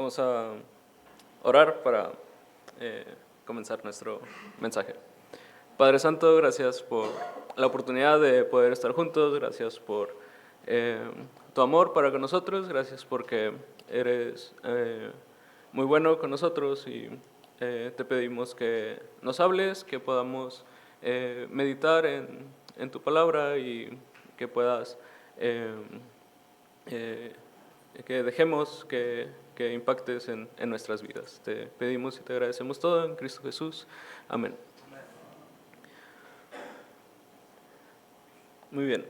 Vamos a orar para comenzar nuestro mensaje. Padre Santo, gracias por la oportunidad de poder estar juntos, gracias por tu amor para con nosotros, gracias porque eres muy bueno con nosotros y te pedimos que nos hables, que podamos meditar en tu palabra y que puedas que dejemos que impactes en nuestras vidas. Te pedimos y te agradecemos todo en Cristo Jesús. Amén. Muy bien.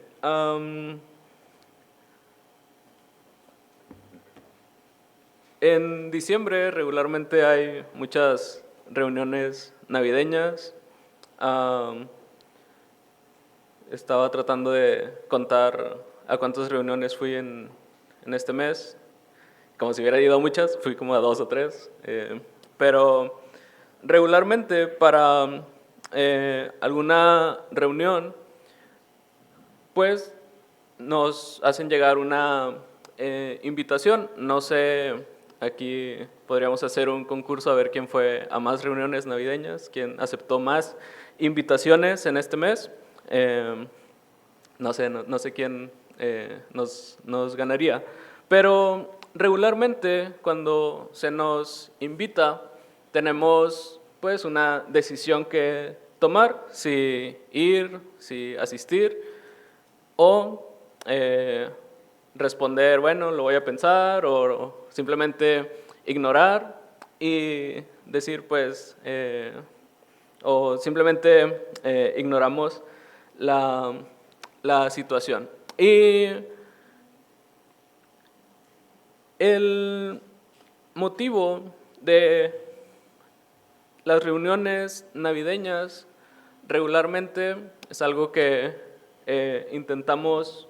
En diciembre regularmente hay muchas reuniones navideñas. Estaba tratando de contar a cuántas reuniones fui en este mes. Como si hubiera ido a muchas, fui como a 2 o 3. Pero regularmente para alguna reunión, pues nos hacen llegar una invitación. No sé, aquí podríamos hacer un concurso a ver quién fue a más reuniones navideñas, quién aceptó más invitaciones en este mes. No sé quién nos ganaría, pero regularmente cuando se nos invita tenemos pues una decisión que tomar, si ir, si asistir o responder, bueno, lo voy a pensar, o simplemente ignorar y decir pues, o simplemente ignoramos la situación. Y el motivo de las reuniones navideñas regularmente es algo que intentamos,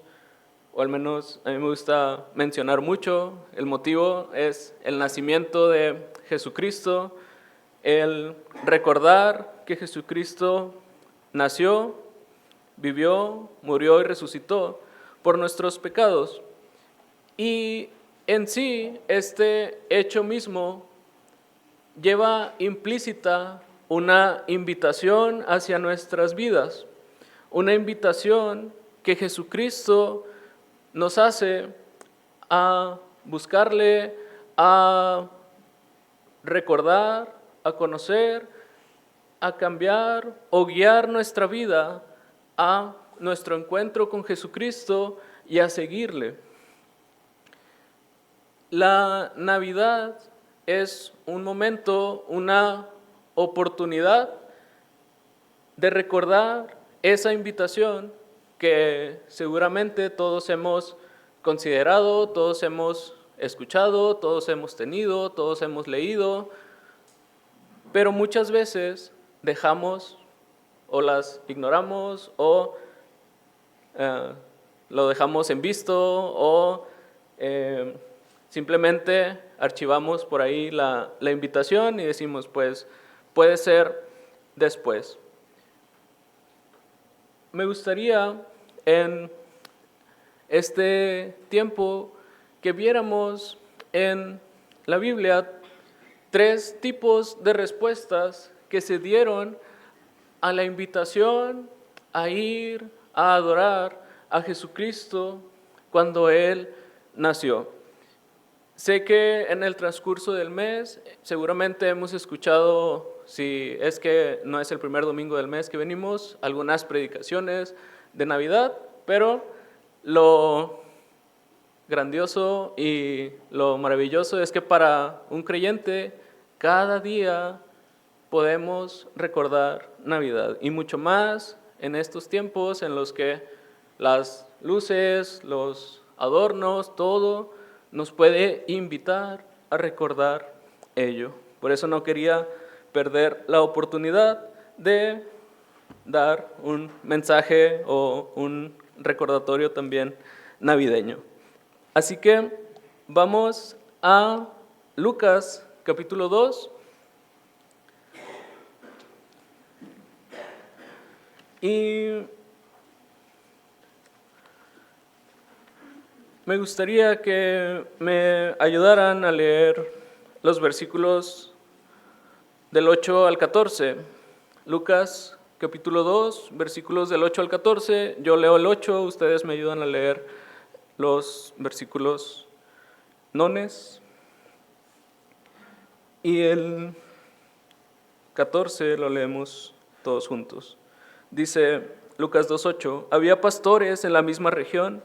o al menos a mí me gusta mencionar mucho. El motivo es el nacimiento de Jesucristo, el recordar que Jesucristo nació, vivió, murió y resucitó por nuestros pecados. Y en sí, este hecho mismo lleva implícita una invitación hacia nuestras vidas, una invitación que Jesucristo nos hace a buscarle, a recordar, a conocer, a cambiar o guiar nuestra vida a nuestro encuentro con Jesucristo y a seguirle. La Navidad es un momento, una oportunidad de recordar esa invitación que seguramente todos hemos considerado, todos hemos escuchado, todos hemos tenido, todos hemos leído, pero muchas veces dejamos o las ignoramos o lo dejamos en visto o simplemente archivamos por ahí la invitación y decimos, pues, puede ser después. Me gustaría en este tiempo que viéramos en la Biblia 3 tipos de respuestas que se dieron a la invitación a ir a adorar a Jesucristo cuando Él nació. Sé que en el transcurso del mes seguramente hemos escuchado, si es que no es el primer domingo del mes que venimos, algunas predicaciones de Navidad, pero lo grandioso y lo maravilloso es que para un creyente cada día podemos recordar Navidad, y mucho más en estos tiempos en los que las luces, los adornos, todo nos puede invitar a recordar ello. Por eso no quería perder la oportunidad de dar un mensaje o un recordatorio también navideño. Así que vamos a Lucas capítulo 2. Y me gustaría que me ayudaran a leer los versículos del 8 al 14. Lucas capítulo 2, versículos del 8 al 14. Yo leo el 8, ustedes me ayudan a leer los versículos nones. Y el 14 lo leemos todos juntos. Dice Lucas 2:8, había pastores en la misma región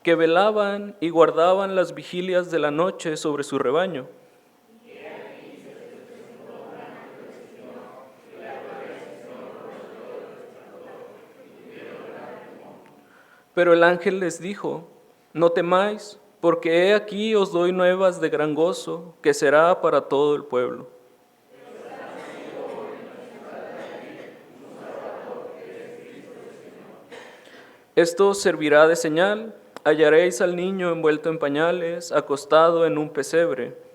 que velaban y guardaban las vigilias de la noche sobre su rebaño. Pero el ángel les dijo, no temáis, porque he aquí os doy nuevas de gran gozo, que será para todo el pueblo. Esto servirá de señal, hallaréis al niño envuelto en pañales, acostado en un pesebre.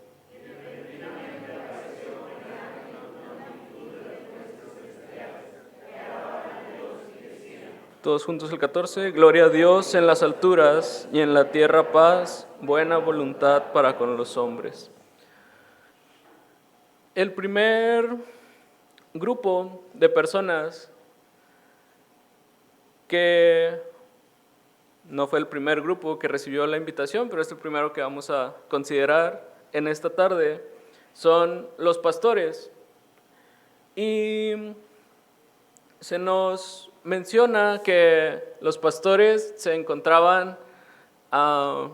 Todos juntos el 14, gloria a Dios en las alturas y en la tierra paz, buena voluntad para con los hombres. El primer grupo de personas que no fue el primer grupo que recibió la invitación, pero es el primero que vamos a considerar en esta tarde, son los pastores. Y se nos menciona que los pastores se encontraban, iba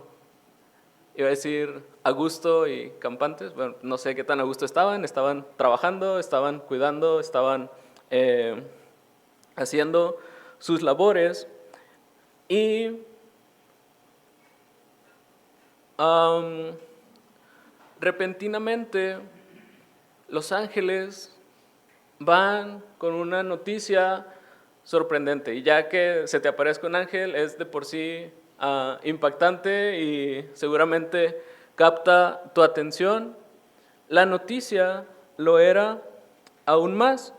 a decir, a gusto y campantes. Bueno, no sé qué tan a gusto estaban trabajando, estaban cuidando, estaban haciendo sus labores. Y repentinamente los ángeles van con una noticia sorprendente, y ya que se te aparezca un ángel es de por sí impactante y seguramente capta tu atención. La noticia lo era aún más.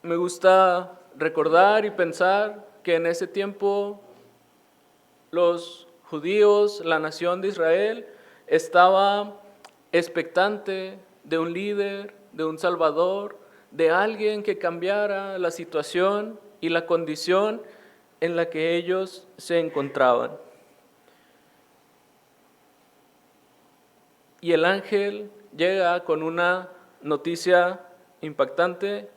Me gusta recordar y pensar que en ese tiempo los judíos, la nación de Israel, estaba expectante de un líder, de un salvador, de alguien que cambiara la situación y la condición en la que ellos se encontraban. Y el ángel llega con una noticia impactante.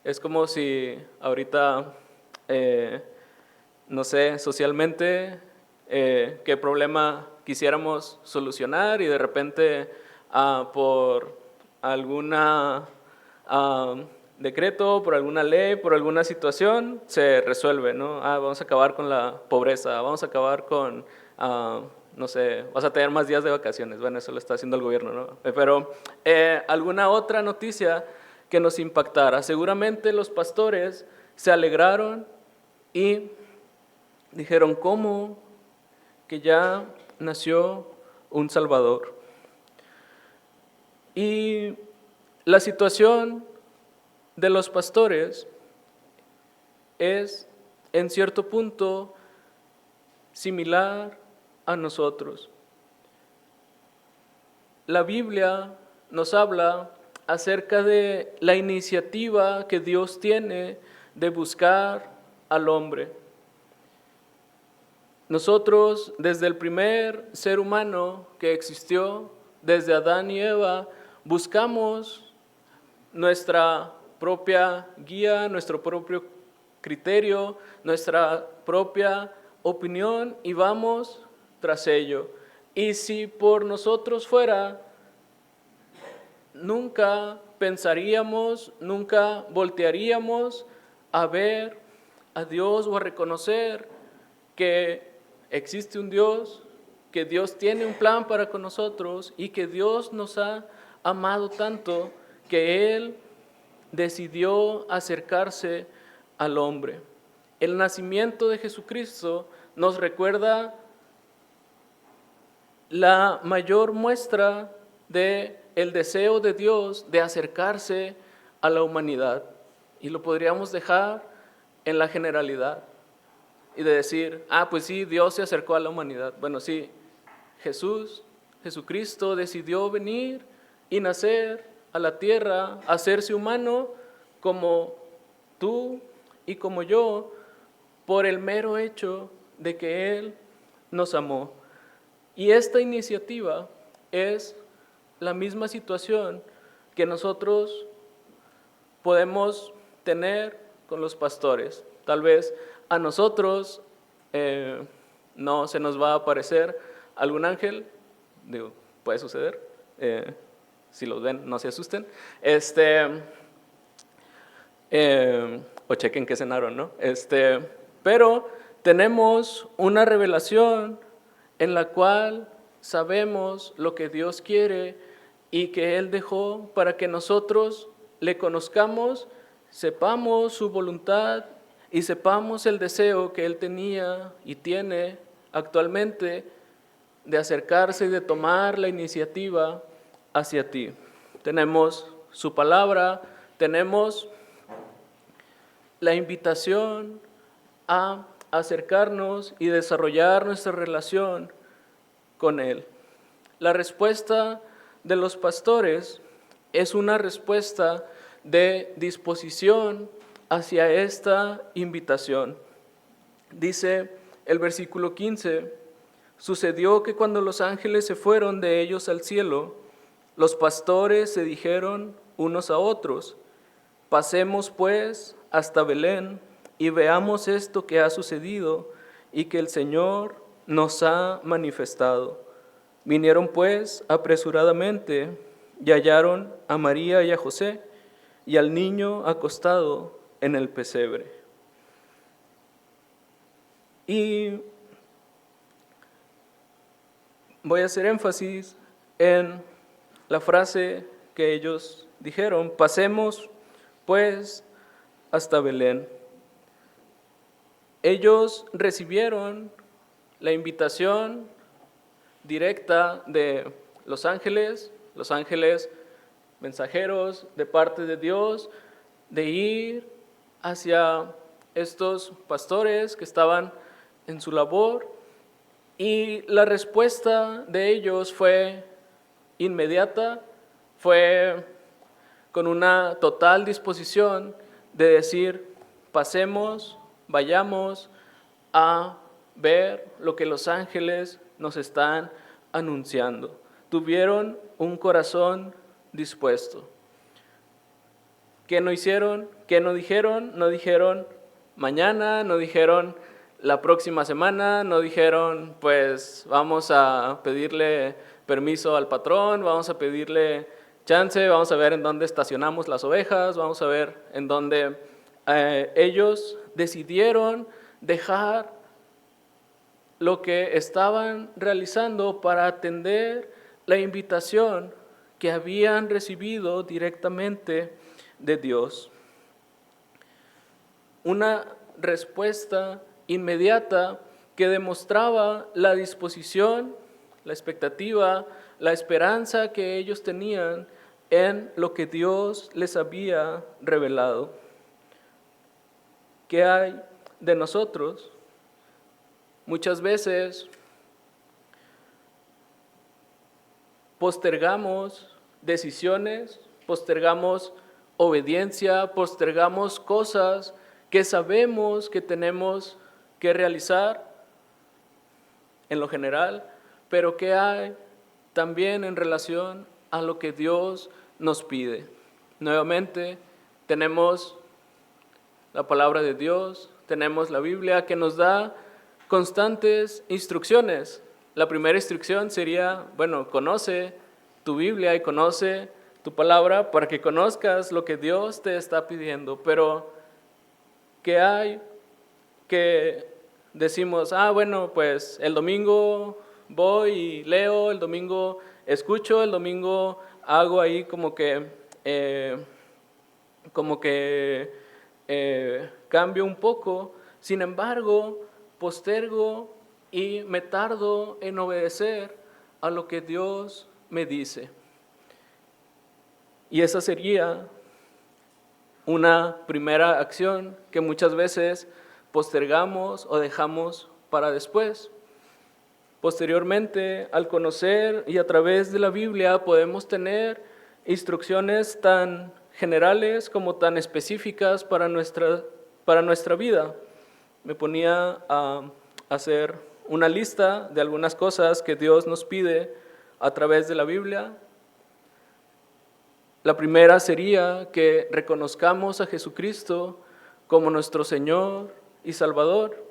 Es como si ahorita, no sé, socialmente, qué problema quisiéramos solucionar y de repente por alguna decreto, por alguna ley, por alguna situación, se resuelve, ¿no? Vamos a acabar con la pobreza, vamos a acabar con, no sé, vas a tener más días de vacaciones. Bueno, eso lo está haciendo el gobierno, ¿no? Pero alguna otra noticia que nos impactara. Seguramente los pastores se alegraron y dijeron, ¿cómo que ya nació un Salvador? Y la situación de los pastores es, en cierto punto, similar a nosotros. La Biblia nos habla acerca de la iniciativa que Dios tiene de buscar al hombre. Nosotros, desde el primer ser humano que existió, desde Adán y Eva, buscamos nuestra propia guía, nuestro propio criterio, nuestra propia opinión y vamos tras ello. Y si por nosotros fuera, nunca pensaríamos, nunca voltearíamos a ver a Dios o a reconocer que existe un Dios, que Dios tiene un plan para con nosotros y que Dios nos ha amado tanto que Él decidió acercarse al hombre. El nacimiento de Jesucristo nos recuerda la mayor muestra del deseo de Dios de acercarse a la humanidad. Y lo podríamos dejar en la generalidad y de decir, pues sí, Dios se acercó a la humanidad. Bueno, sí, Jesucristo decidió venir y nacer a la tierra, hacerse humano como tú y como yo, por el mero hecho de que Él nos amó. Y esta iniciativa es la misma situación que nosotros podemos tener con los pastores. Tal vez a nosotros no se nos va a aparecer algún ángel, digo, puede suceder, si los ven no se asusten, o chequen qué cenaron, ¿no? Pero tenemos una revelación en la cual sabemos lo que Dios quiere y que Él dejó para que nosotros le conozcamos, sepamos su voluntad y sepamos el deseo que Él tenía y tiene actualmente de acercarse y de tomar la iniciativa hacia ti. Tenemos su palabra, tenemos la invitación a acercarnos y desarrollar nuestra relación con Él. La respuesta de los pastores es una respuesta de disposición hacia esta invitación. Dice el versículo 15, sucedió que cuando los ángeles se fueron de ellos al cielo, los pastores se dijeron unos a otros, pasemos pues hasta Belén y veamos esto que ha sucedido y que el Señor nos ha manifestado. Vinieron pues apresuradamente y hallaron a María y a José y al niño acostado en el pesebre. Y voy a hacer énfasis en la frase que ellos dijeron, pasemos pues hasta Belén. Ellos recibieron la invitación directa de los ángeles mensajeros de parte de Dios, de ir hacia estos pastores que estaban en su labor, y la respuesta de ellos fue inmediata, fue con una total disposición de decir, pasemos, vayamos a ver lo que los ángeles nos están anunciando. Tuvieron un corazón dispuesto. ¿Qué no hicieron? ¿Qué no dijeron? No dijeron mañana, no dijeron la próxima semana, no dijeron pues vamos a pedirle permiso al patrón, vamos a pedirle chance, vamos a ver en dónde estacionamos las ovejas, vamos a ver en dónde ellos decidieron dejar lo que estaban realizando para atender la invitación que habían recibido directamente de Dios. Una respuesta inmediata que demostraba la disposición, la expectativa, la esperanza que ellos tenían en lo que Dios les había revelado. ¿Qué hay de nosotros? Muchas veces postergamos decisiones, postergamos obediencia, postergamos cosas que sabemos que tenemos que realizar en lo general, pero que hay también en relación a lo que Dios nos pide. Nuevamente tenemos la palabra de Dios, tenemos la Biblia que nos da constantes instrucciones. La primera instrucción sería, bueno, conoce tu Biblia y conoce tu palabra para que conozcas lo que Dios te está pidiendo. Pero, ¿qué hay que decimos? Bueno, pues el domingo voy y leo, el domingo escucho, el domingo hago ahí como que cambio un poco. Sin embargo, postergo y me tardo en obedecer a lo que Dios me dice. Y esa sería una primera acción que muchas veces postergamos o dejamos para después. Posteriormente, al conocer y a través de la Biblia podemos tener instrucciones tan generales como tan específicas para nuestra vida. Me ponía a hacer una lista de algunas cosas que Dios nos pide a través de la Biblia. La primera sería que reconozcamos a Jesucristo como nuestro Señor y Salvador.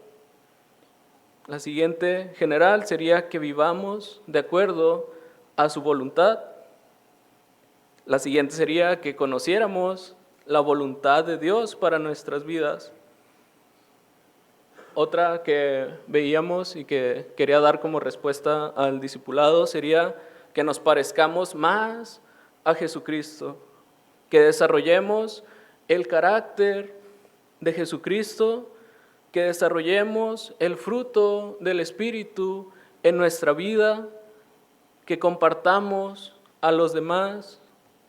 La siguiente general sería que vivamos de acuerdo a su voluntad. La siguiente sería que conociéramos la voluntad de Dios para nuestras vidas. Otra que veíamos y que quería dar como respuesta al discipulado sería que nos parezcamos más a Jesucristo, que desarrollemos el carácter de Jesucristo, que desarrollemos el fruto del Espíritu en nuestra vida, que compartamos a los demás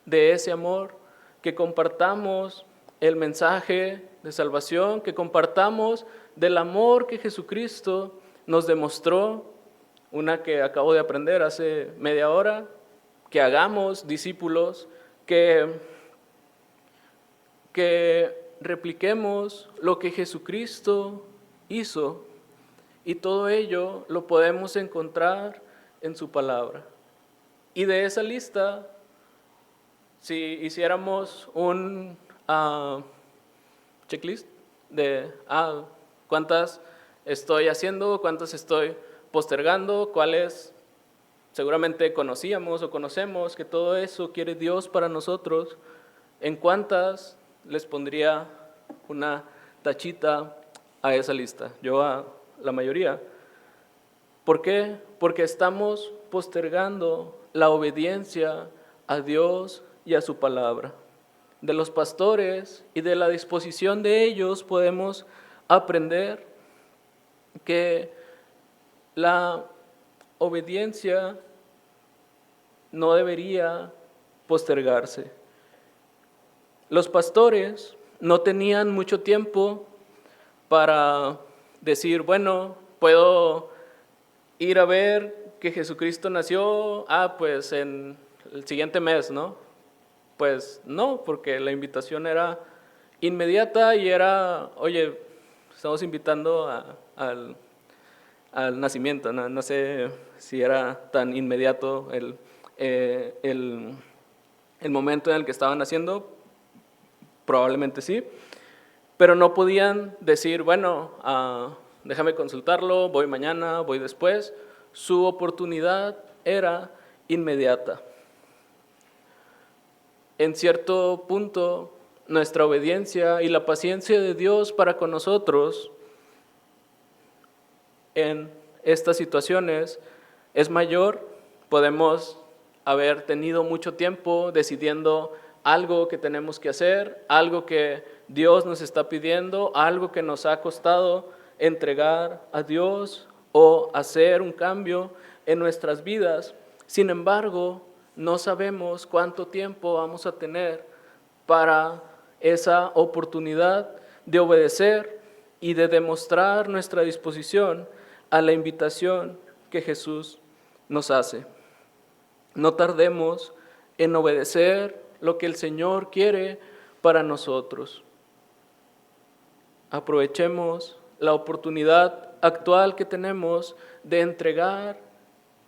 de ese amor, que compartamos el mensaje de salvación, que compartamos del amor que Jesucristo nos demostró, una que acabo de aprender hace media hora, que hagamos discípulos, que repliquemos lo que Jesucristo hizo, y todo ello lo podemos encontrar en su palabra. Y de esa lista, si hiciéramos un checklist de cuántas estoy haciendo, cuántas estoy postergando, cuáles seguramente conocíamos o conocemos que todo eso quiere Dios para nosotros, ¿en cuántas les pondría una tachita a esa lista? Yo a la mayoría. ¿Por qué? Porque estamos postergando la obediencia a Dios y a su palabra. De los pastores y de la disposición de ellos podemos aprender que la obediencia no debería postergarse. Los pastores no tenían mucho tiempo para decir, bueno, puedo ir a ver que Jesucristo nació, pues en el siguiente mes, ¿no? Pues no, porque la invitación era inmediata y era, oye, estamos invitando al nacimiento, ¿no? No sé si era tan inmediato el momento en el que estaban naciendo, probablemente sí, pero no podían decir, bueno, déjame consultarlo, voy mañana, voy después. Su oportunidad era inmediata. En cierto punto, nuestra obediencia y la paciencia de Dios para con nosotros en estas situaciones es mayor. Podemos haber tenido mucho tiempo decidiendo algo que tenemos que hacer, algo que Dios nos está pidiendo, algo que nos ha costado entregar a Dios o hacer un cambio en nuestras vidas. Sin embargo, no sabemos cuánto tiempo vamos a tener para esa oportunidad de obedecer y de demostrar nuestra disposición a la invitación que Jesús nos hace. No tardemos en obedecer lo que el Señor quiere para nosotros. Aprovechemos la oportunidad actual que tenemos de entregar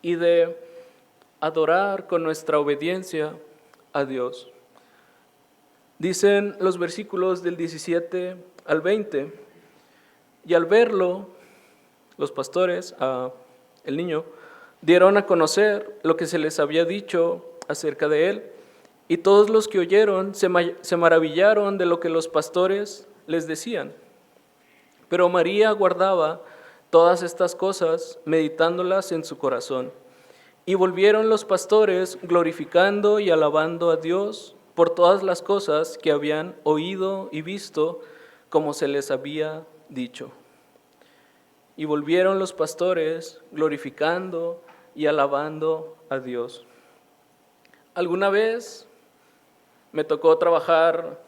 y de adorar con nuestra obediencia a Dios. Dicen los versículos del 17 al 20, y al verlo, los pastores, el niño, dieron a conocer lo que se les había dicho acerca de él, y todos los que oyeron se maravillaron de lo que los pastores les decían. Pero María guardaba todas estas cosas, meditándolas en su corazón. Y volvieron los pastores glorificando y alabando a Dios por todas las cosas que habían oído y visto, como se les había dicho. Y volvieron los pastores glorificando y alabando a Dios. Alguna vez me tocó trabajar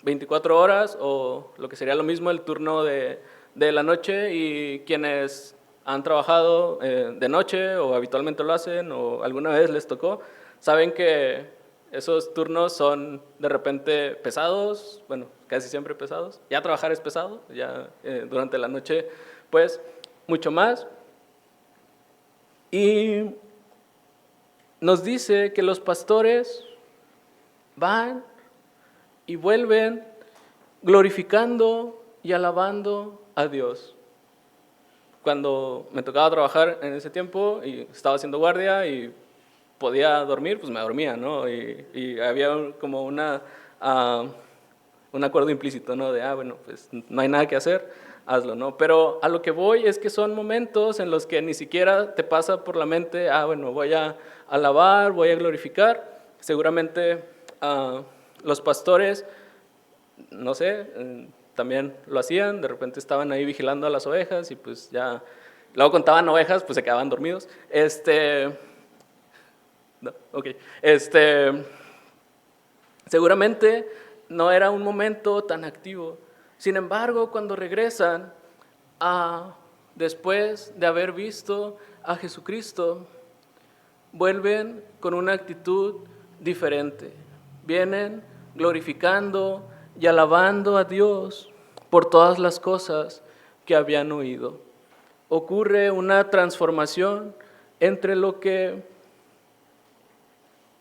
24 horas o lo que sería lo mismo el turno de la noche, y quienes han trabajado de noche o habitualmente lo hacen o alguna vez les tocó, saben que Esos turnos son de repente pesados, bueno, casi siempre pesados. Ya trabajar es pesado, ya durante la noche, pues, mucho más. Y nos dice que los pastores van y vuelven glorificando y alabando a Dios. Cuando me tocaba trabajar en ese tiempo y estaba haciendo guardia y podía dormir, pues me dormía, ¿no? Y había como un acuerdo implícito, ¿no? De, bueno, pues no hay nada que hacer, hazlo, ¿no? Pero a lo que voy es que son momentos en los que ni siquiera te pasa por la mente, bueno, voy a alabar, voy a glorificar. Seguramente los pastores, no sé, también lo hacían, de repente estaban ahí vigilando a las ovejas y pues ya, luego contaban ovejas, pues se quedaban dormidos. No, ok. Seguramente no era un momento tan activo. Sin embargo, cuando regresan después de haber visto a Jesucristo, vuelven con una actitud diferente. Vienen glorificando y alabando a Dios por todas las cosas que habían oído. Ocurre una transformación entre lo que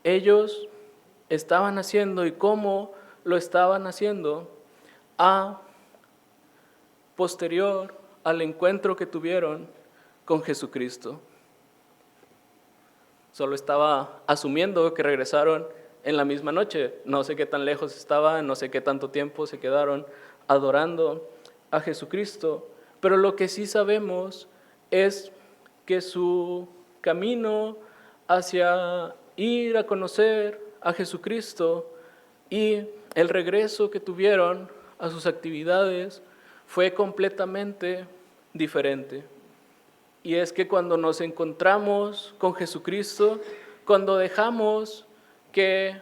ellos estaban haciendo y cómo lo estaban haciendo posterior al encuentro que tuvieron con Jesucristo. Solo estaba asumiendo que regresaron en la misma noche. No sé qué tan lejos estaban, no sé qué tanto tiempo se quedaron adorando a Jesucristo, pero lo que sí sabemos es que su camino hacia ir a conocer a Jesucristo y el regreso que tuvieron a sus actividades fue completamente diferente. Y es que cuando nos encontramos con Jesucristo, cuando dejamos que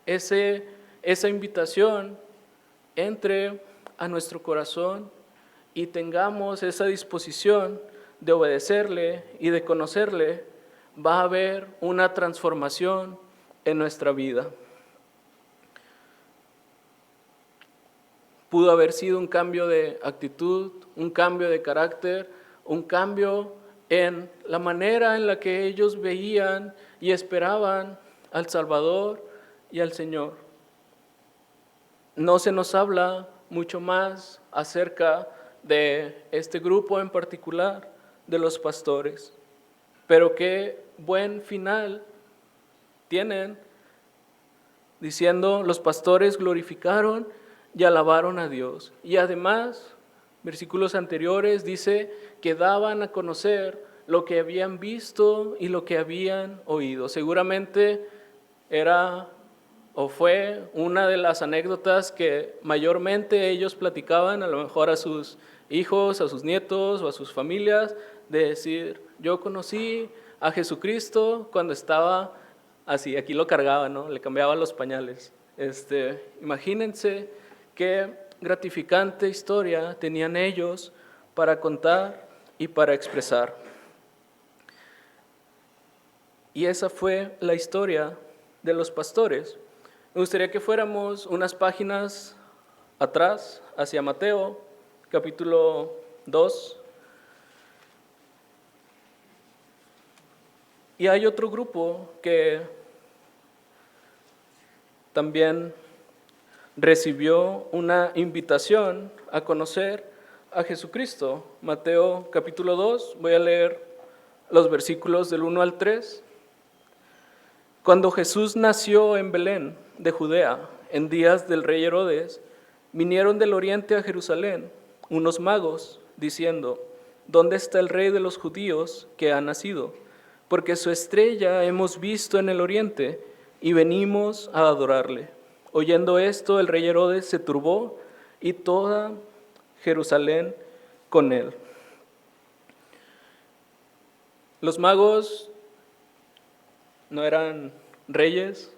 esa invitación entre a nuestro corazón y tengamos esa disposición de obedecerle y de conocerle, va a haber una transformación en nuestra vida. Pudo haber sido un cambio de actitud, un cambio de carácter, un cambio en la manera en la que ellos veían y esperaban al Salvador y al Señor. No se nos habla mucho más acerca de este grupo en particular, de los pastores, pero qué buen final tienen, diciendo: los pastores glorificaron y alabaron a Dios. Y además, versículos anteriores dice que daban a conocer lo que habían visto y lo que habían oído. Seguramente era o fue una de las anécdotas que mayormente ellos platicaban, a lo mejor a sus hijos, a sus nietos o a sus familias, de decir: yo conocí a Jesucristo cuando estaba así, aquí lo cargaba, ¿no? Le cambiaba los pañales. Imagínense qué gratificante historia tenían ellos para contar y para expresar. Y esa fue la historia de los pastores. Me gustaría que fuéramos unas páginas atrás, hacia Mateo, capítulo 2. Y hay otro grupo que también recibió una invitación a conocer a Jesucristo. Mateo capítulo 2, voy a leer los versículos del 1 al 3. Cuando Jesús nació en Belén de Judea, en días del rey Herodes, vinieron del oriente a Jerusalén unos magos, diciendo: ¿dónde está el rey de los judíos que ha nacido? Porque su estrella hemos visto en el oriente y venimos a adorarle. Oyendo esto, el rey Herodes se turbó y toda Jerusalén con él. Los magos no eran reyes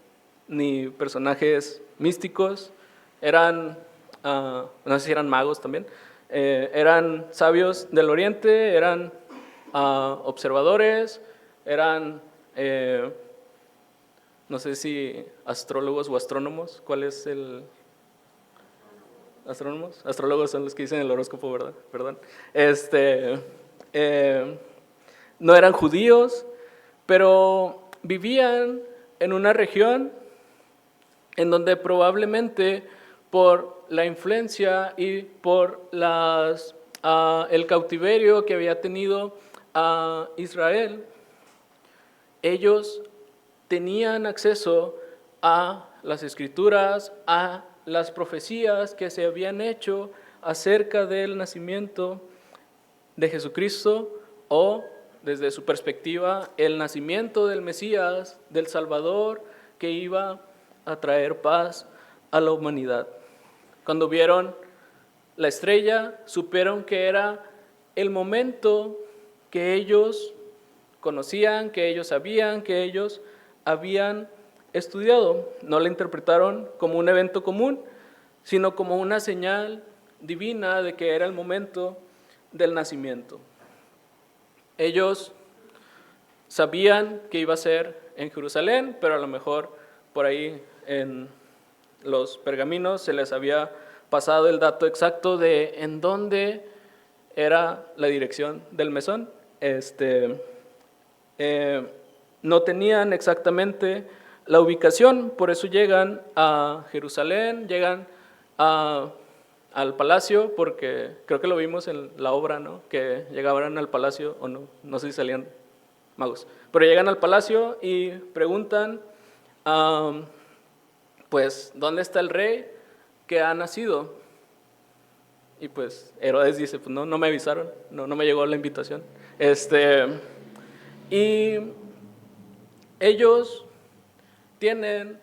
ni personajes místicos, eran, no sé si eran magos también, eran sabios del oriente, eran observadores, eran no sé si astrólogos o astrónomos, ¿cuál es el...? ¿Astrónomos? Astrólogos son los que dicen el horóscopo, ¿verdad? Perdón. No eran judíos, pero vivían en una región en donde probablemente por la influencia y por el cautiverio que había tenido Israel, ellos tenían acceso a las escrituras, a las profecías que se habían hecho acerca del nacimiento de Jesucristo, o desde su perspectiva, el nacimiento del Mesías, del Salvador, que iba a traer paz a la humanidad. Cuando vieron la estrella, supieron que era el momento que ellos conocían, que ellos sabían, que ellos habían estudiado. No la interpretaron como un evento común, sino como una señal divina de que era el momento del nacimiento. Ellos sabían que iba a ser en Jerusalén, pero a lo mejor por ahí en los pergaminos se les había pasado el dato exacto de en dónde era la dirección del mesón. No tenían exactamente la ubicación, por eso llegan a Jerusalén, llegan al palacio, porque creo que lo vimos en la obra, ¿no? Que llegaban al palacio, o no sé si salían magos, pero llegan al palacio y preguntan, pues, ¿dónde está el rey que ha nacido? Y pues Herodes dice, pues no me avisaron, no me llegó la invitación. Y ellos tienen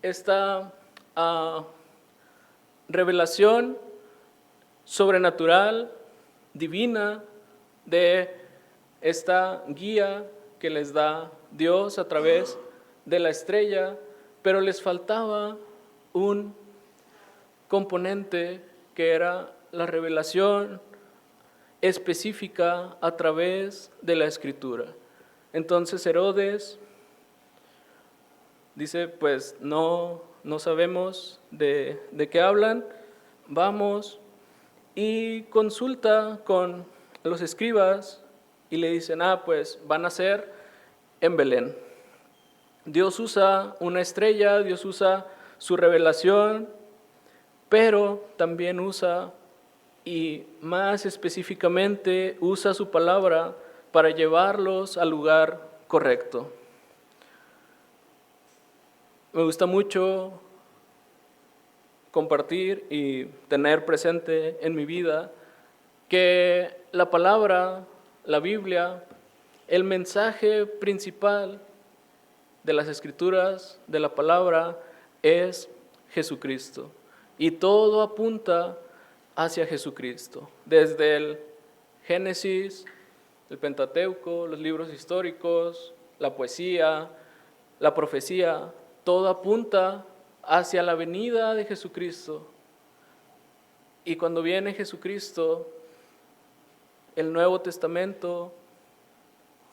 esta revelación sobrenatural, divina, de esta guía que les da Dios a través de la estrella, pero les faltaba un componente que era la revelación específica a través de la Escritura. Entonces Herodes dice, pues no sabemos de qué hablan, vamos, y consulta con los escribas y le dicen, pues van a ser en Belén. Dios usa una estrella, Dios usa su revelación, pero también usa, y más específicamente, usa su palabra para llevarlos al lugar correcto. Me gusta mucho compartir y tener presente en mi vida que la palabra, la Biblia, el mensaje principal de las Escrituras, de la palabra, es Jesucristo. Y todo apunta hacia Jesucristo. Desde el Génesis, el Pentateuco, los libros históricos, la poesía, la profecía, todo apunta hacia la venida de Jesucristo. Y cuando viene Jesucristo, el Nuevo Testamento,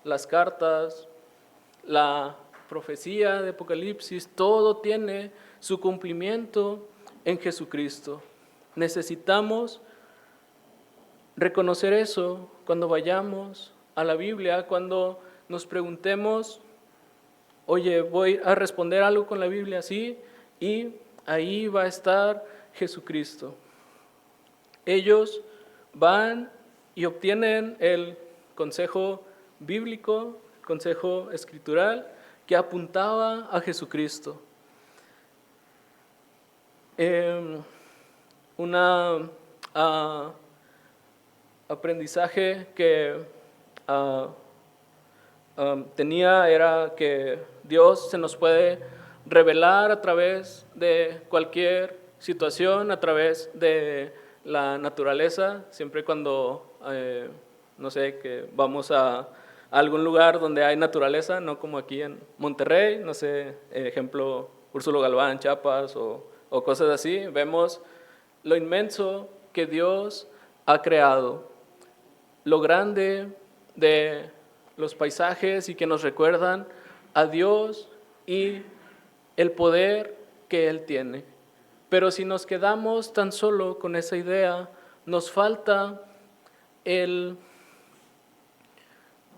las cartas, la profecía de Apocalipsis, todo tiene su cumplimiento en Jesucristo. Necesitamos reconocer eso cuando vayamos a la Biblia, cuando nos preguntemos, oye, voy a responder algo con la Biblia, sí, y ahí va a estar Jesucristo. Ellos van y obtienen el consejo bíblico, consejo escritural, que apuntaba a Jesucristo. Aprendizaje que tenía era que Dios se nos puede revelar a través de cualquier situación, a través de la naturaleza, siempre cuando, no sé, que vamos a algún lugar donde hay naturaleza, no como aquí en Monterrey, no sé, ejemplo, Úrsulo Galván, Chiapas o cosas así, vemos lo inmenso que Dios ha creado, lo grande de los paisajes y que nos recuerdan a Dios y el poder que Él tiene. Pero si nos quedamos tan solo con esa idea, nos falta el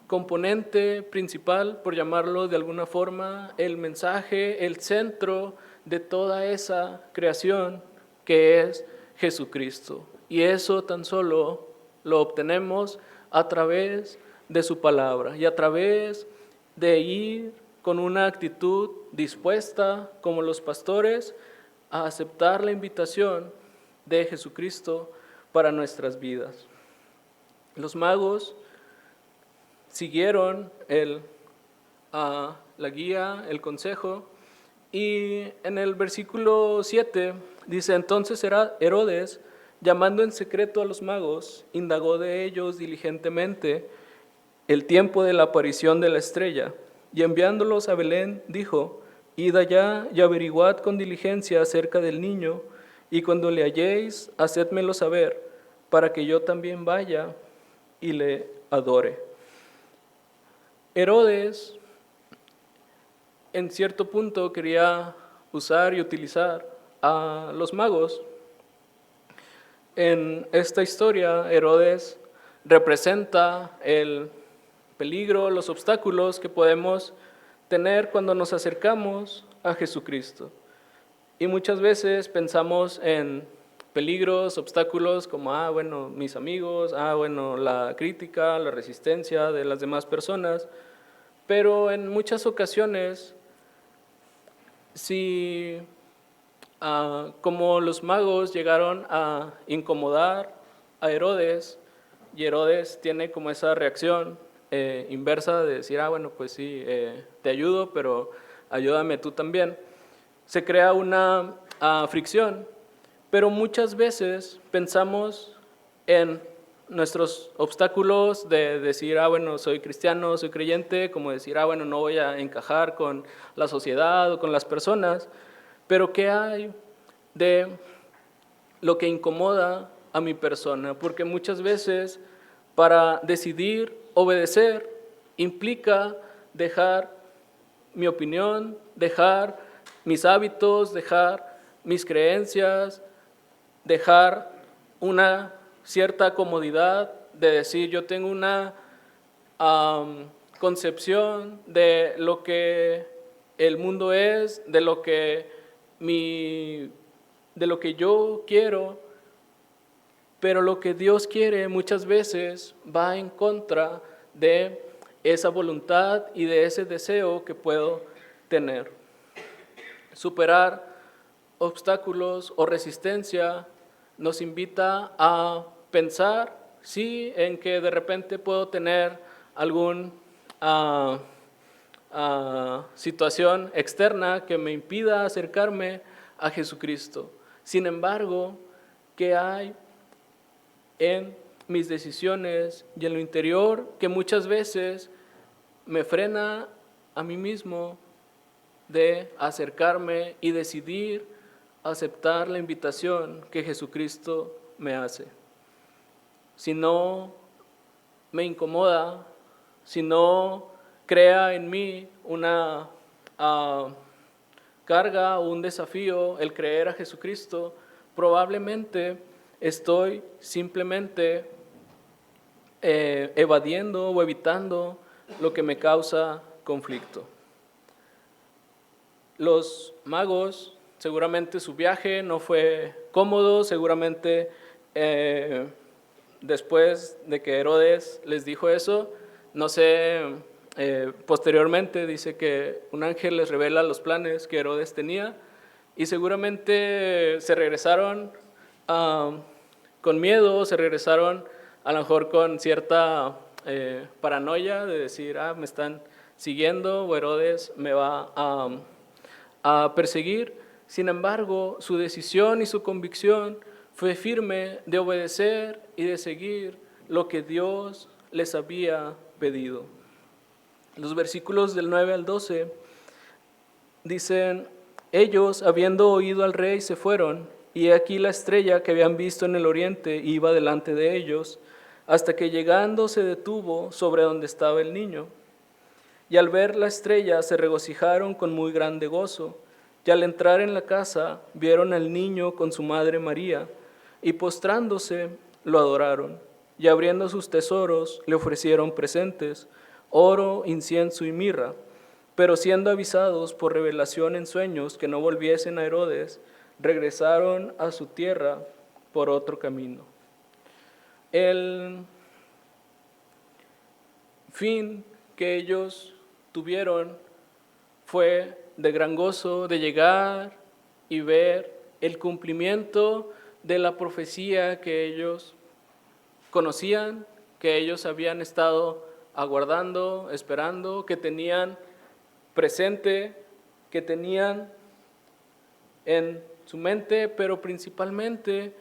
componente principal, por llamarlo de alguna forma, el mensaje, el centro de toda esa creación que es Jesucristo. Y eso tan solo lo obtenemos a través de su palabra y a través de ir con una actitud dispuesta, como los pastores, a aceptar la invitación de Jesucristo para nuestras vidas. Los magos siguieron la guía, el consejo, y en el versículo 7 dice: entonces Herodes, llamando en secreto a los magos, indagó de ellos diligentemente el tiempo de la aparición de la estrella, y enviándolos a Belén dijo: id allá y averiguad con diligencia acerca del niño, y cuando le halléis, hacédmelo saber, para que yo también vaya y le adore. Herodes, en cierto punto, quería usar y utilizar a los magos. En esta historia, Herodes representa el peligro, los obstáculos que podemos tener cuando nos acercamos a Jesucristo. Y muchas veces pensamos en peligros, obstáculos como, mis amigos, la crítica, la resistencia de las demás personas, pero en muchas ocasiones, si como los magos llegaron a incomodar a Herodes, y Herodes tiene como esa reacción inversa de decir, pues sí, te ayudo, pero ayúdame tú también, se crea una fricción. Pero muchas veces pensamos en nuestros obstáculos de decir, soy cristiano, soy creyente, como decir, no voy a encajar con la sociedad o con las personas, pero ¿qué hay de lo que incomoda a mi persona? Porque muchas veces para decidir obedecer implica dejar mi opinión, dejar mis hábitos, dejar mis creencias, dejar una cierta comodidad de decir, yo tengo una concepción de lo que el mundo es, de lo que yo quiero, pero lo que Dios quiere muchas veces va en contra de esa voluntad y de ese deseo que puedo tener. Superar obstáculos o resistencia nos invita a pensar, sí, en que de repente puedo tener alguna situación externa que me impida acercarme a Jesucristo. Sin embargo, ¿qué hay en mis decisiones y en lo interior que muchas veces me frena a mí mismo de acercarme y decidir aceptar la invitación que Jesucristo me hace? Si no me incomoda, si no crea en mí una carga o un desafío el creer a Jesucristo, probablemente estoy simplemente evadiendo o evitando lo que me causa conflicto. Los magos, seguramente su viaje no fue cómodo, seguramente después de que Herodes les dijo eso, no sé, posteriormente dice que un ángel les revela los planes que Herodes tenía y seguramente se regresaron con miedo, se regresaron a lo mejor con cierta paranoia de decir, me están siguiendo o Herodes me va a perseguir. Sin embargo, su decisión y su convicción fue firme de obedecer y de seguir lo que Dios les había pedido. Los versículos del 9 al 12 dicen: ellos, habiendo oído al rey, se fueron, y aquí la estrella que habían visto en el oriente iba delante de ellos, hasta que llegando se detuvo sobre donde estaba el niño. Y al ver la estrella se regocijaron con muy grande gozo. Y al entrar en la casa, vieron al niño con su madre María, y postrándose, lo adoraron. Y abriendo sus tesoros, le ofrecieron presentes, oro, incienso y mirra. Pero siendo avisados por revelación en sueños que no volviesen a Herodes, regresaron a su tierra por otro camino. El fin que ellos tuvieron fue de gran gozo, de llegar y ver el cumplimiento de la profecía que ellos conocían, que ellos habían estado aguardando, esperando, que tenían presente, que tenían en su mente, pero principalmente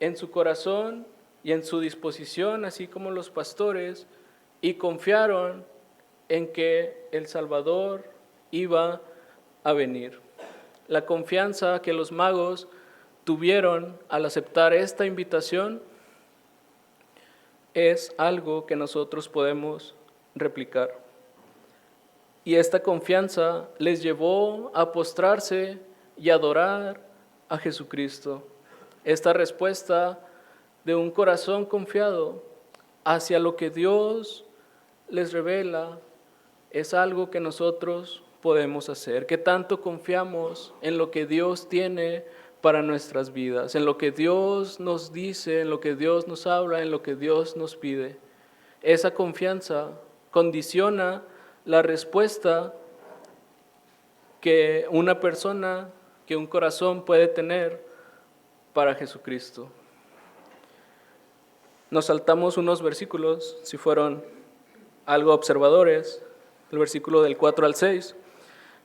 en su corazón y en su disposición, así como los pastores, y confiaron en que el Salvador iba a venir. La confianza que los magos tuvieron al aceptar esta invitación es algo que nosotros podemos replicar. Y esta confianza les llevó a postrarse y adorar a Jesucristo. Esta respuesta de un corazón confiado hacia lo que Dios les revela es algo que nosotros podemos hacer. ¿Qué tanto confiamos en lo que Dios tiene para nuestras vidas, en lo que Dios nos dice, en lo que Dios nos habla, en lo que Dios nos pide? Esa confianza condiciona la respuesta que una persona, que un corazón puede tener para Jesucristo. Nos saltamos unos versículos, si fueron algo observadores, el versículo del 4 al 6.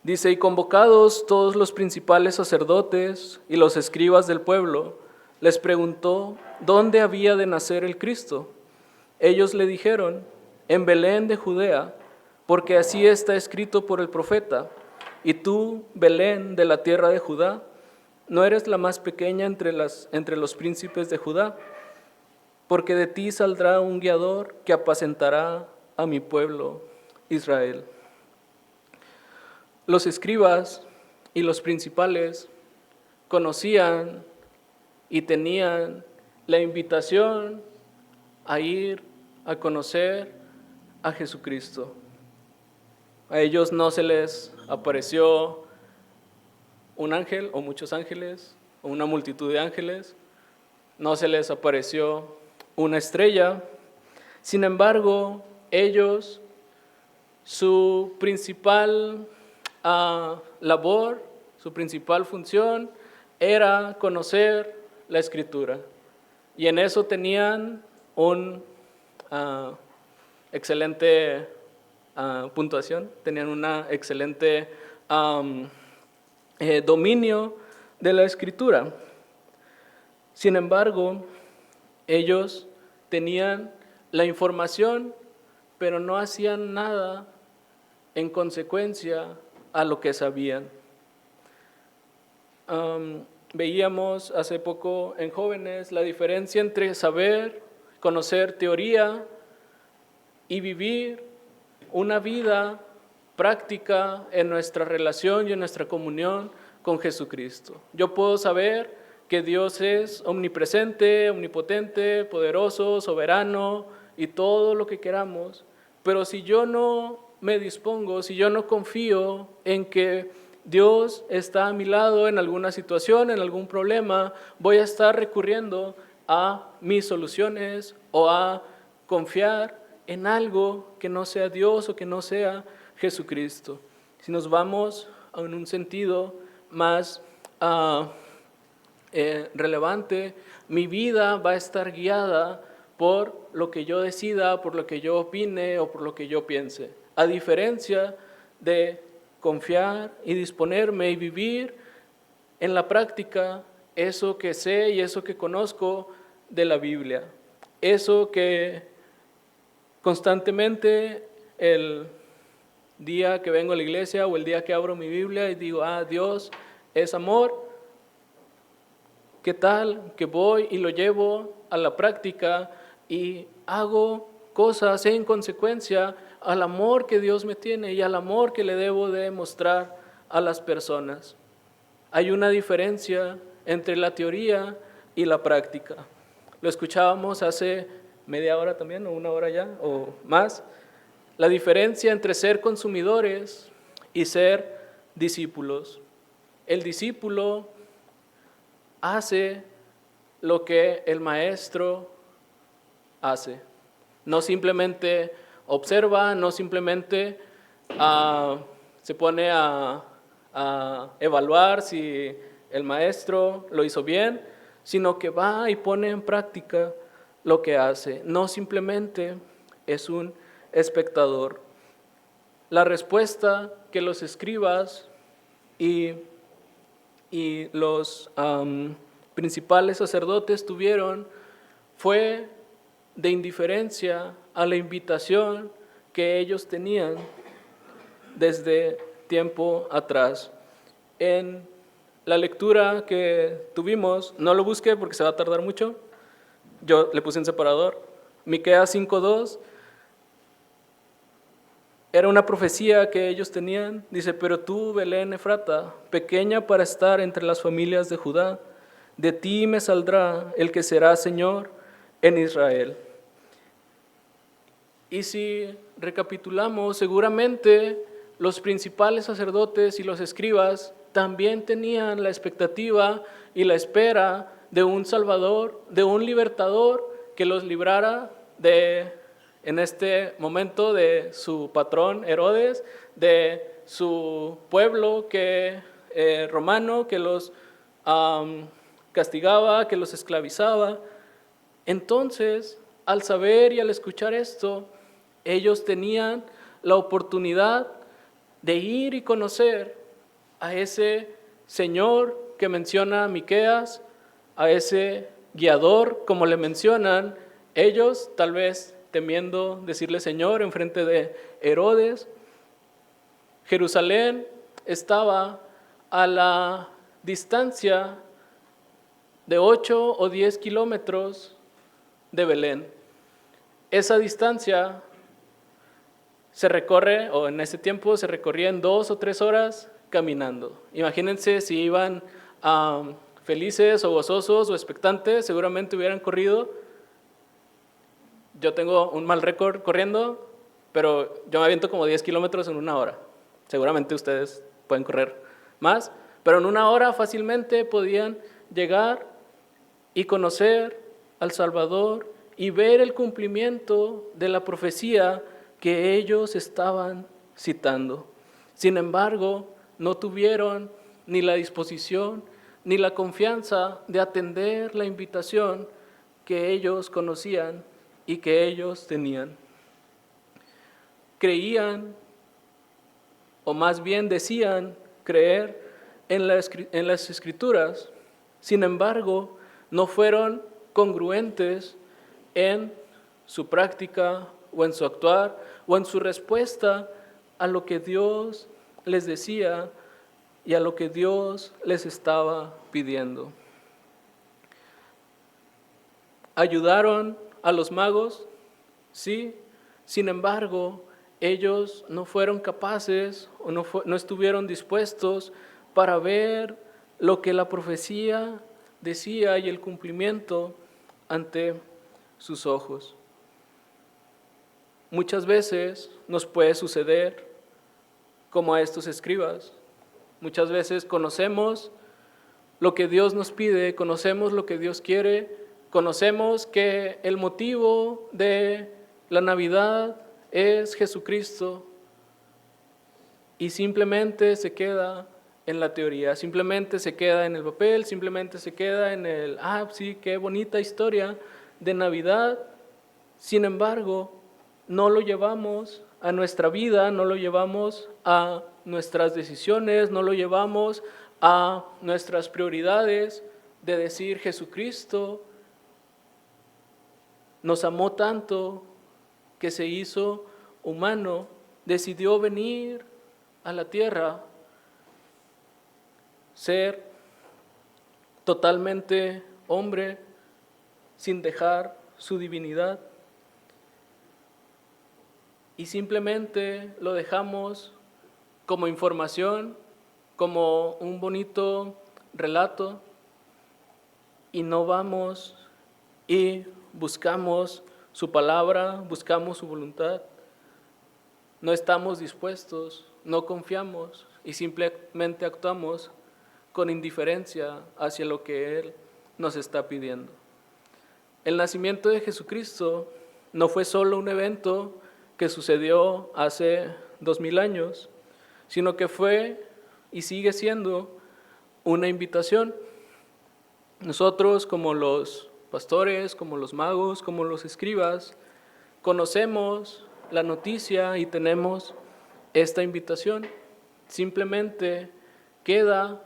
Dice: y convocados todos los principales sacerdotes y los escribas del pueblo, les preguntó dónde había de nacer el Cristo. Ellos le dijeron: en Belén de Judea, porque así está escrito por el profeta. Y tú, Belén, de la tierra de Judá, no eres la más pequeña entre los príncipes de Judá, porque de ti saldrá un guiador que apacentará a mi pueblo Israel. Los escribas y los principales conocían y tenían la invitación a ir a conocer a Jesucristo. A ellos no se les apareció un ángel o muchos ángeles o una multitud de ángeles, no se les apareció una estrella. Sin embargo, ellos, su principal labor, su principal función era conocer la Escritura, y en eso tenían un excelente puntuación, tenían una excelente dominio de la Escritura. Sin embargo, ellos tenían la información, pero no hacían nada en consecuencia a lo que sabían. Veíamos hace poco en jóvenes la diferencia entre saber, conocer teoría y vivir una vida práctica en nuestra relación y en nuestra comunión con Jesucristo. Yo puedo saber que Dios es omnipresente, omnipotente, poderoso, soberano y todo lo que queramos, pero si yo no me dispongo, si yo no confío en que Dios está a mi lado en alguna situación, en algún problema, voy a estar recurriendo a mis soluciones o a confiar en algo que no sea Dios o que no sea Jesucristo. Si nos vamos en un sentido más relevante, mi vida va a estar guiada por lo que yo decida, por lo que yo opine o por lo que yo piense, a diferencia de confiar y disponerme y vivir en la práctica eso que sé y eso que conozco de la Biblia, eso que constantemente el día que vengo a la iglesia o el día que abro mi Biblia y digo: Dios es amor. ¿Qué tal que voy y lo llevo a la práctica y hago cosas en consecuencia al amor que Dios me tiene y al amor que le debo de mostrar a las personas. Hay una diferencia entre la teoría y la práctica. Lo escuchábamos hace media hora también, o una hora ya, o más. La diferencia entre ser consumidores y ser discípulos. El discípulo hace lo que el maestro hace. No simplemente observa, no simplemente se pone a evaluar si el maestro lo hizo bien, sino que va y pone en práctica lo que hace. No simplemente es un espectador. La respuesta que los escribas y los principales sacerdotes tuvieron fue de indiferencia a la invitación que ellos tenían desde tiempo atrás. En la lectura que tuvimos, no lo busqué porque se va a tardar mucho, yo le puse en separador, Miqueas 5:2, era una profecía que ellos tenían, dice, pero tú, Belén Efrata, pequeña para estar entre las familias de Judá, de ti me saldrá el que será Señor en Israel. Y si recapitulamos, seguramente los principales sacerdotes y los escribas también tenían la expectativa y la espera de un Salvador, de un libertador que los librara en este momento de su patrón Herodes, de su pueblo romano que los castigaba, que los esclavizaba. Entonces, al saber y al escuchar esto, ellos tenían la oportunidad de ir y conocer a ese Señor que menciona Miqueas, a ese guiador, como le mencionan ellos, tal vez temiendo decirle Señor en frente de Herodes. Jerusalén estaba a la distancia de 8 o 10 kilómetros de Belén. Esa distancia se recorre, o en ese tiempo se recorría en 2 o 3 horas caminando. Imagínense si iban felices o gozosos o expectantes, seguramente hubieran corrido. Yo tengo un mal récord corriendo, pero yo me aviento como 10 kilómetros en una hora. Seguramente ustedes pueden correr más, pero en una hora fácilmente podían llegar y conocer al Salvador y ver el cumplimiento de la profecía que ellos estaban citando. Sin embargo, no tuvieron ni la disposición ni la confianza de atender la invitación que ellos conocían y que ellos tenían. Creían, o más bien decían creer en las Escrituras, sin embargo, no fueron congruentes en su práctica o en su actuar o en su respuesta a lo que Dios les decía y a lo que Dios les estaba pidiendo. ¿Ayudaron a los magos? Sí. Sin embargo, ellos no fueron capaces o no estuvieron dispuestos para ver lo que la profecía decía y el cumplimiento ante sus ojos. Muchas veces nos puede suceder como a estos escribas. Muchas veces conocemos lo que Dios nos pide, conocemos lo que Dios quiere, conocemos que el motivo de la Navidad es Jesucristo y simplemente se queda en la teoría, simplemente se queda en el papel, simplemente se queda en el, sí, qué bonita historia de Navidad. Sin embargo, no lo llevamos a nuestra vida, no lo llevamos a nuestras decisiones, no lo llevamos a nuestras prioridades de decir Jesucristo nos amó tanto que se hizo humano, decidió venir a la tierra, ser totalmente hombre sin dejar su divinidad. Y simplemente lo dejamos como información como un bonito relato y no vamos y buscamos su palabra, buscamos su voluntad, no estamos dispuestos, no confiamos y simplemente actuamos con indiferencia hacia lo que Él nos está pidiendo. El nacimiento de Jesucristo no fue solo un evento que sucedió hace 2000 años, sino que fue y sigue siendo una invitación. Nosotros, como los pastores, como los magos, como los escribas, conocemos la noticia y tenemos esta invitación. Simplemente queda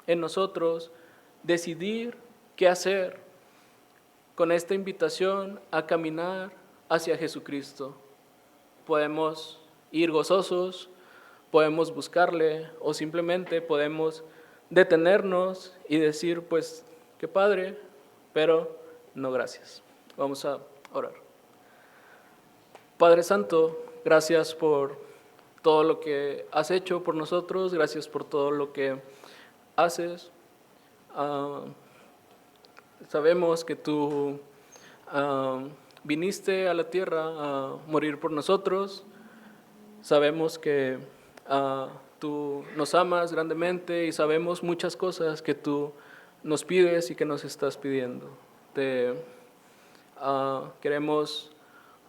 en nosotros decidir qué hacer con esta invitación a caminar hacia Jesucristo. Podemos ir gozosos, podemos buscarle o simplemente podemos detenernos y decir, pues, qué padre, pero no gracias. Vamos a orar. Padre Santo, gracias por todo lo que has hecho por nosotros, gracias por todo lo que haces. Sabemos que tú viniste a la tierra a morir por nosotros. Sabemos que tú nos amas grandemente y sabemos muchas cosas que tú nos pides y que nos estás pidiendo. Queremos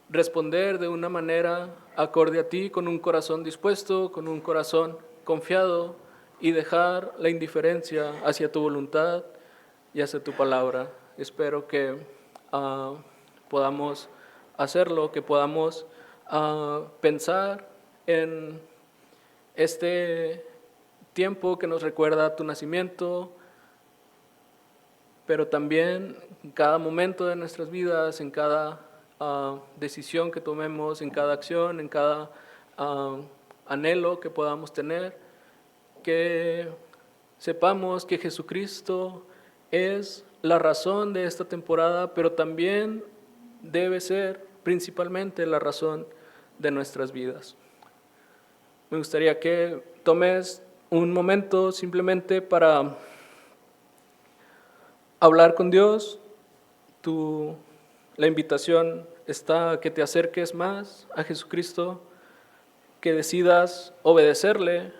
responder de una manera acorde a ti, con un corazón dispuesto, con un corazón confiado y dejar la indiferencia hacia tu voluntad y hacia tu palabra. Espero que podamos hacerlo, que podamos pensar en este tiempo que nos recuerda tu nacimiento, pero también en cada momento de nuestras vidas, en cada decisión que tomemos, en cada acción, en cada anhelo que podamos tener, que sepamos que Jesucristo es la razón de esta temporada, pero también debe ser principalmente la razón de nuestras vidas. Me gustaría que tomes un momento simplemente para hablar con Dios. La invitación está a que te acerques más a Jesucristo, que decidas obedecerle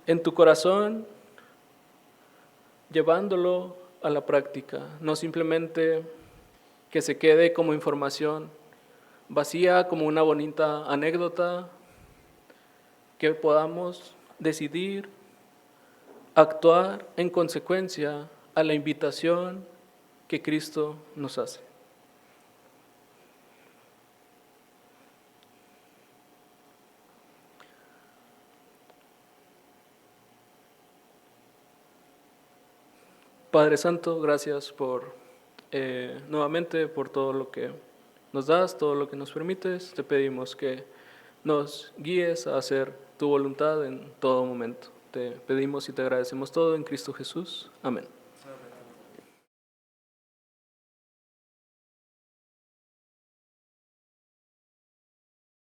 en tu corazón, llevándolo a la práctica, no simplemente que se quede como información vacía, como una bonita anécdota, que podamos decidir actuar en consecuencia a la invitación que Cristo nos hace. Padre Santo, gracias nuevamente por todo lo que nos das, todo lo que nos permites. Te pedimos que nos guíes a hacer tu voluntad en todo momento. Te pedimos y te agradecemos todo en Cristo Jesús. Amén.